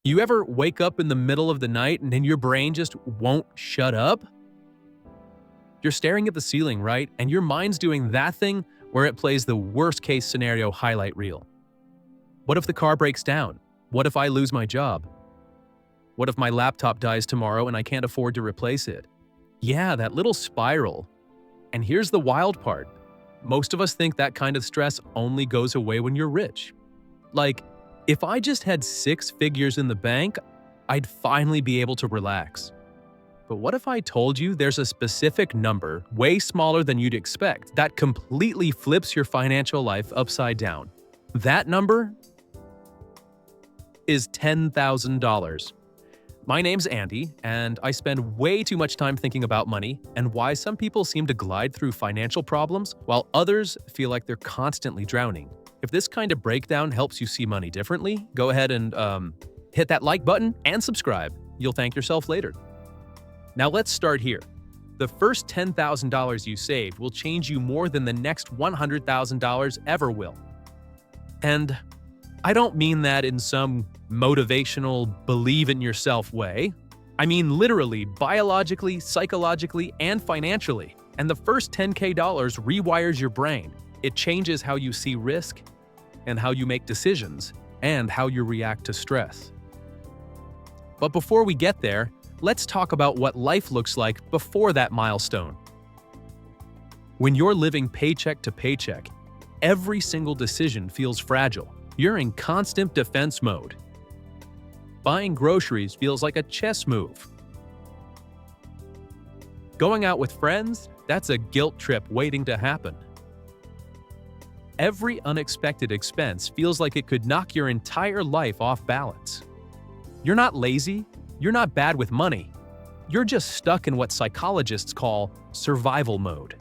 You ever wake up in the middle of the night and then your brain just won't shut up? You're staring at the ceiling, right? And your mind's doing that thing where it plays the worst case scenario highlight reel. What if the car breaks down? What if I lose my job? What if my laptop dies tomorrow and I can't afford to replace it? Yeah, that little spiral. And here's the wild part. Most of us think that kind of stress only goes away when you're rich. Like, if I just had 6 figures in the bank, I'd finally be able to relax. But what if I told you there's a specific number, way smaller than you'd expect, that completely flips your financial life upside down? That number is $10,000. My name's Andy, and I spend way too much time thinking about money and why some people seem to glide through financial problems while others feel like they're constantly drowning. If this kind of breakdown helps you see money differently, go ahead and hit that like button and subscribe. You'll thank yourself later. Now let's start here. The first $10,000 you saved will change you more than the next $100,000 ever will. And I don't mean that in some motivational, believe-in-yourself way. I mean literally, biologically, psychologically, and financially. And the first $10K rewires your brain. It changes how you see risk, and how you make decisions, and how you react to stress. But before we get there, let's talk about what life looks like before that milestone. When you're living paycheck to paycheck, every single decision feels fragile. You're in constant defense mode. Buying groceries feels like a chess move. Going out with friends, that's a guilt trip waiting to happen. Every unexpected expense feels like it could knock your entire life off balance. You're not lazy, you're not bad with money. You're just stuck in what psychologists call survival mode.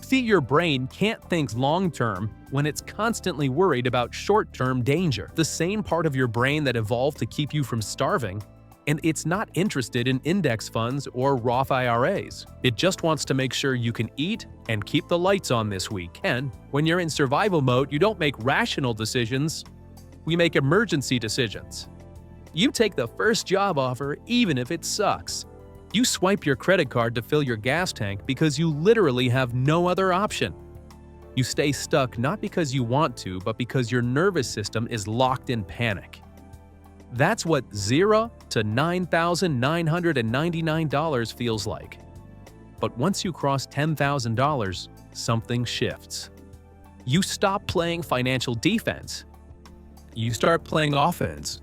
See, your brain can't think long-term when it's constantly worried about short-term danger. The same part of your brain that evolved to keep you from starving, and it's not interested in index funds or Roth IRAs. It just wants to make sure you can eat and keep the lights on this week. And when you're in survival mode, you don't make rational decisions, we make emergency decisions. You take the first job offer even if it sucks. You swipe your credit card to fill your gas tank because you literally have no other option. You stay stuck not because you want to, but because your nervous system is locked in panic. That's what $0 to $9,999 feels like. But once you cross $10,000, something shifts. You stop playing financial defense. You start playing offense.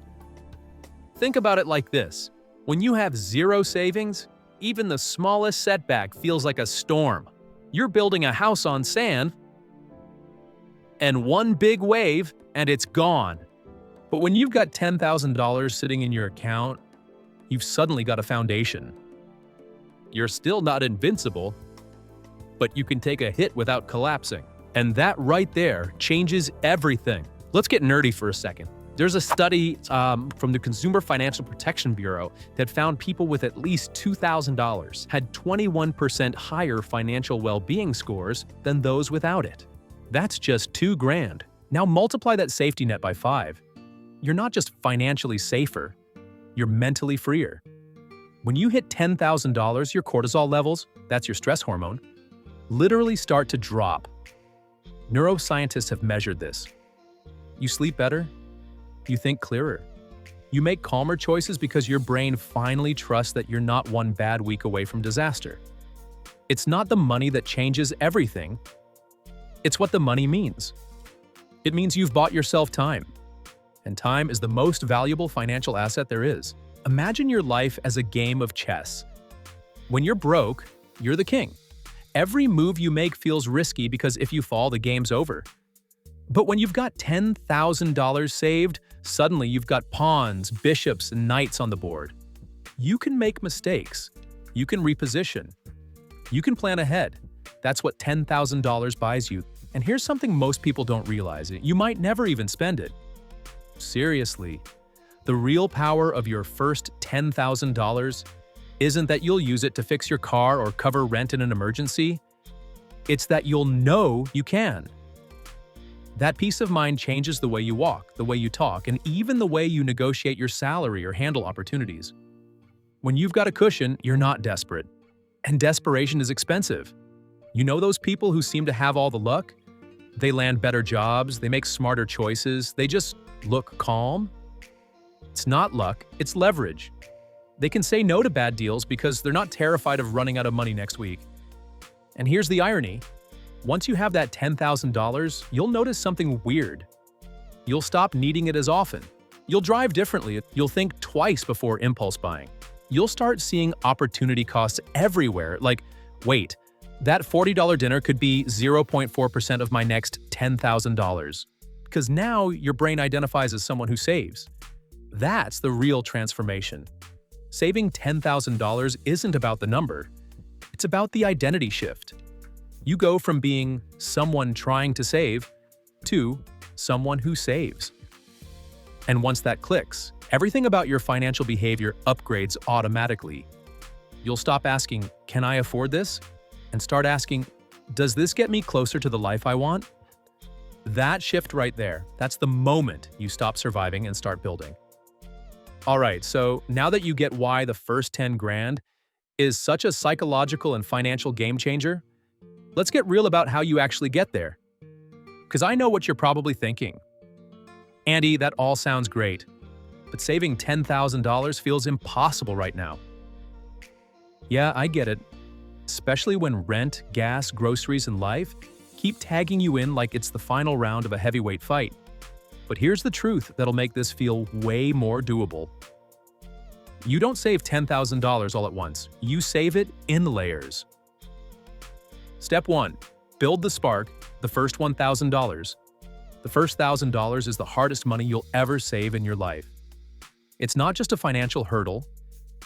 Think about it like this. When you have 0 savings, even the smallest setback feels like a storm. You're building a house on sand, and one big wave, and it's gone. But when you've got $10,000 sitting in your account, you've suddenly got a foundation. You're still not invincible, but you can take a hit without collapsing. And that right there changes everything. Let's get nerdy for a second. There's a study from the Consumer Financial Protection Bureau that found people with at least $2,000 had 21% higher financial well-being scores than those without it. That's just $2,000. Now multiply that safety net by 5. You're not just financially safer, you're mentally freer. When you hit $10,000, your cortisol levels, that's your stress hormone, literally start to drop. Neuroscientists have measured this. You sleep better. You think clearer. You make calmer choices because your brain finally trusts that you're not one bad week away from disaster. It's not the money that changes everything. It's what the money means. It means you've bought yourself time. And time is the most valuable financial asset there is. Imagine your life as a game of chess. When you're broke, you're the king. Every move you make feels risky because if you fall, the game's over. But when you've got $10,000 saved, suddenly you've got pawns, bishops, and knights on the board. You can make mistakes. You can reposition. You can plan ahead. That's what $10,000 buys you. And here's something most people don't realize. You might never even spend it. Seriously, the real power of your first $10,000 isn't that you'll use it to fix your car or cover rent in an emergency. It's that you'll know you can. That peace of mind changes the way you walk, the way you talk, and even the way you negotiate your salary or handle opportunities. When you've got a cushion, you're not desperate. And desperation is expensive. You know those people who seem to have all the luck? They land better jobs, they make smarter choices, they just look calm? It's not luck, it's leverage. They can say no to bad deals because they're not terrified of running out of money next week. And here's the irony. Once you have that $10,000, you'll notice something weird. You'll stop needing it as often. You'll drive differently. You'll think twice before impulse buying. You'll start seeing opportunity costs everywhere, like, wait, that $40 dinner could be 0.4% of my next $10,000. Because now your brain identifies as someone who saves. That's the real transformation. Saving $10,000 isn't about the number. It's about the identity shift. You go from being someone trying to save to someone who saves. And once that clicks, everything about your financial behavior upgrades automatically. You'll stop asking, "Can I afford this?" and start asking, "Does this get me closer to the life I want?" That shift right there, that's the moment you stop surviving and start building. All right, so now that you get why the first 10 grand is such a psychological and financial game changer, let's get real about how you actually get there. Because I know what you're probably thinking. Andy, that all sounds great, but saving $10,000 feels impossible right now. Yeah, I get it. Especially when rent, gas, groceries, and life keep tagging you in like it's the final round of a heavyweight fight. But here's the truth that'll make this feel way more doable. You don't save $10,000 all at once. You save it in layers. Step 1. Build the spark, the first $1,000. The first $1,000 is the hardest money you'll ever save in your life. It's not just a financial hurdle,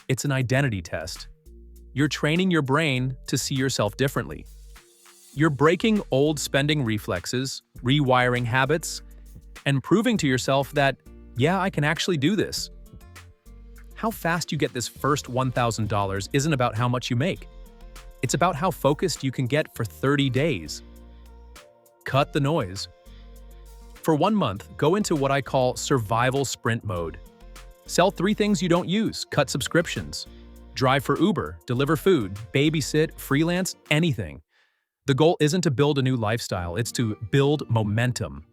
it's an identity test. You're training your brain to see yourself differently. You're breaking old spending reflexes, rewiring habits, and proving to yourself that, yeah, I can actually do this. How fast you get this first $1,000 isn't about how much you make. It's about how focused you can get for 30 days. Cut the noise. For 1 month, go into what I call survival sprint mode. Sell 3 things you don't use, cut subscriptions. Drive for Uber, deliver food, babysit, freelance, anything. The goal isn't to build a new lifestyle, it's to build momentum.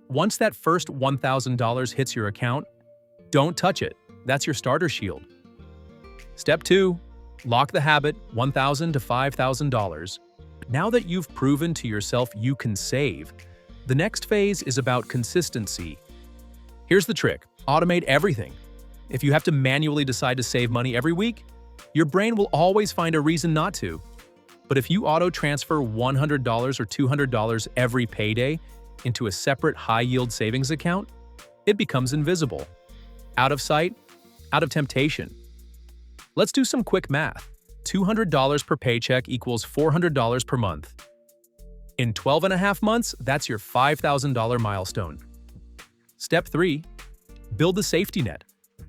Once that first $1,000 hits your account, don't touch it. That's your starter shield. Step 2. Lock the habit, $1,000 to $5,000. Now that you've proven to yourself you can save, the next phase is about consistency. Here's the trick. Automate everything. If you have to manually decide to save money every week, your brain will always find a reason not to. But if you auto-transfer $100 or $200 every payday into a separate high-yield savings account, it becomes invisible. Out of sight, out of temptation. Let's do some quick math. $200 per paycheck equals $400 per month. In 12.5 months, that's your $5,000 milestone. Step 3. Build a safety net.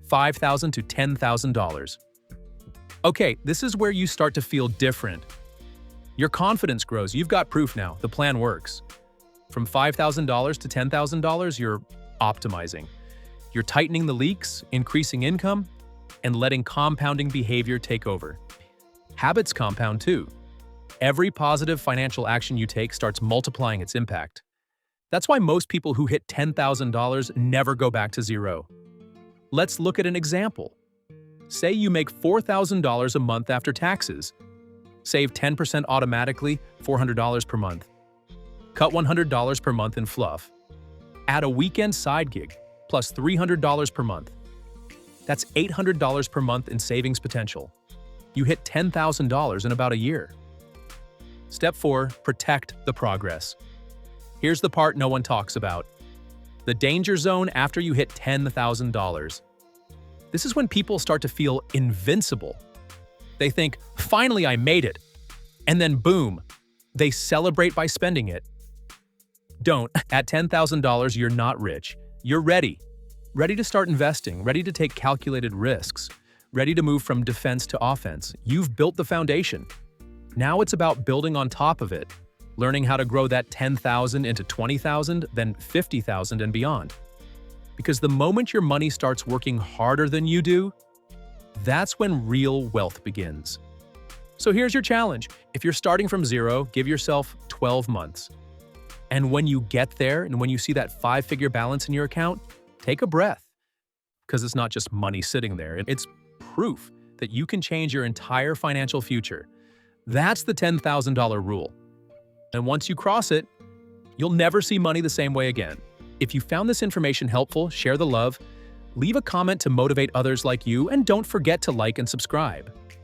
$5,000 to $10,000. Okay, this is where you start to feel different. Your confidence grows. You've got proof now. The plan works. From $5,000 to $10,000, you're optimizing. You're tightening the leaks, increasing income, and letting compounding behavior take over. Habits compound too. Every positive financial action you take starts multiplying its impact. That's why most people who hit $10,000 never go back to zero. Let's look at an example. Say you make $4,000 a month after taxes. Save 10% automatically, $400 per month. Cut $100 per month in fluff. Add a weekend side gig, plus $300 per month. That's $800 per month in savings potential. You hit $10,000 in about a year. Step 4. Protect the progress. Here's the part no one talks about. The danger zone after you hit $10,000. This is when people start to feel invincible. They think, finally I made it. And then boom, they celebrate by spending it. Don't. At $10,000, you're not rich. You're ready. Ready to start investing, ready to take calculated risks, ready to move from defense to offense. You've built the foundation. Now it's about building on top of it. learning how to grow that 10,000 into 20,000, then 50,000 and beyond. Because the moment your money starts working harder than you do, that's when real wealth begins. So here's your challenge. If you're starting from zero, give yourself 12 months. And when you get there and when you see that 5-figure balance in your account, take a breath. Because it's not just money sitting there, it's proof that you can change your entire financial future. That's the $10,000 rule. And once you cross it, you'll never see money the same way again. If you found this information helpful, share the love, leave a comment to motivate others like you, and don't forget to like and subscribe.